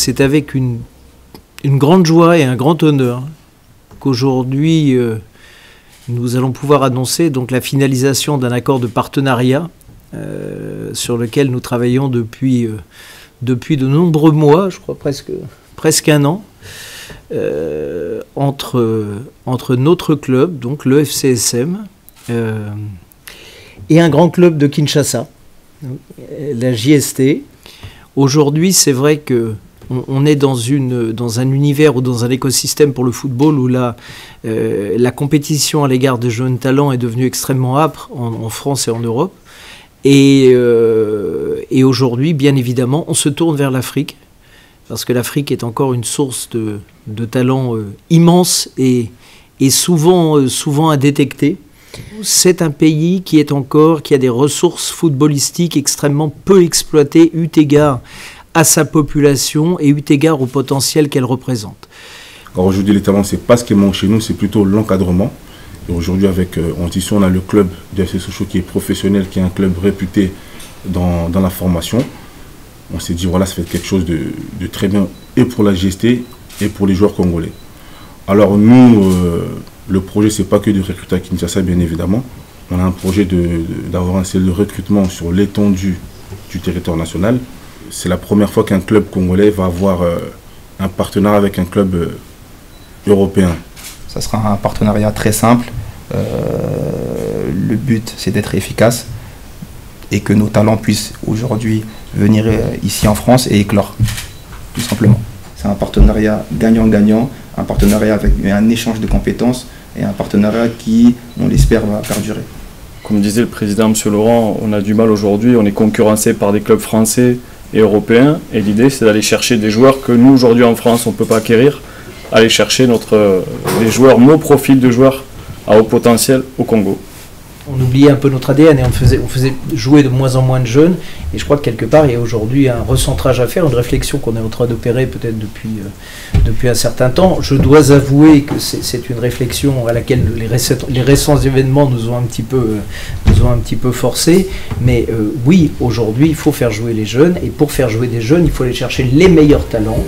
c'est avec une grande joie et un grand honneur qu'aujourd'hui nous allons pouvoir annoncer donc la finalisation d'un accord de partenariat sur lequel nous travaillons depuis de nombreux mois, je crois presque un an, entre notre club, donc le FCSM, et un grand club de Kinshasa, la JST. Aujourd'hui, c'est vrai que on est dans un univers ou dans un écosystème pour le football où la compétition à l'égard des jeunes talents est devenue extrêmement âpre en France et en Europe. Et aujourd'hui, bien évidemment, on se tourne vers l'Afrique, parce que l'Afrique est encore une source de talents immense et souvent à détecter. C'est un pays qui a des ressources footballistiques extrêmement peu exploitées, eu égard à sa population et eu égard au potentiel qu'elle représente. Alors aujourd'hui, les talents, c'est pas ce qui manque chez nous, c'est plutôt l'encadrement. Et aujourd'hui, avec Antisson, on a le club du FC Sochaux qui est professionnel, qui est un club réputé dans la formation. On s'est dit, voilà, ça fait quelque chose de très bien, et pour la GST, et pour les joueurs congolais. Alors nous, le projet, c'est pas que de recruter à Kinshasa, bien évidemment. On a un projet d'avoir un cellule de recrutement sur l'étendue du territoire national. C'est la première fois qu'un club congolais va avoir un partenariat avec un club européen. Ça sera un partenariat très simple. Le but, c'est d'être efficace et que nos talents puissent aujourd'hui venir ici en France et éclore, tout simplement. C'est un partenariat gagnant-gagnant, un partenariat avec un échange de compétences et un partenariat qui, on l'espère, va perdurer. Comme disait le président M. Laurent, on a du mal aujourd'hui, on est concurrencé par des clubs français et européens, et l'idée c'est d'aller chercher des joueurs que nous aujourd'hui en France on ne peut pas acquérir, aller chercher nos profils de joueurs à haut potentiel au Congo. On oubliait un peu notre ADN et on faisait jouer de moins en moins de jeunes, et je crois que quelque part il y a aujourd'hui un recentrage à faire, une réflexion qu'on est en train d'opérer peut-être depuis un certain temps. Je dois avouer que c'est une réflexion à laquelle les récents événements nous ont un petit peu forcés, mais oui, aujourd'hui il faut faire jouer les jeunes, et pour faire jouer des jeunes il faut aller chercher les meilleurs talents.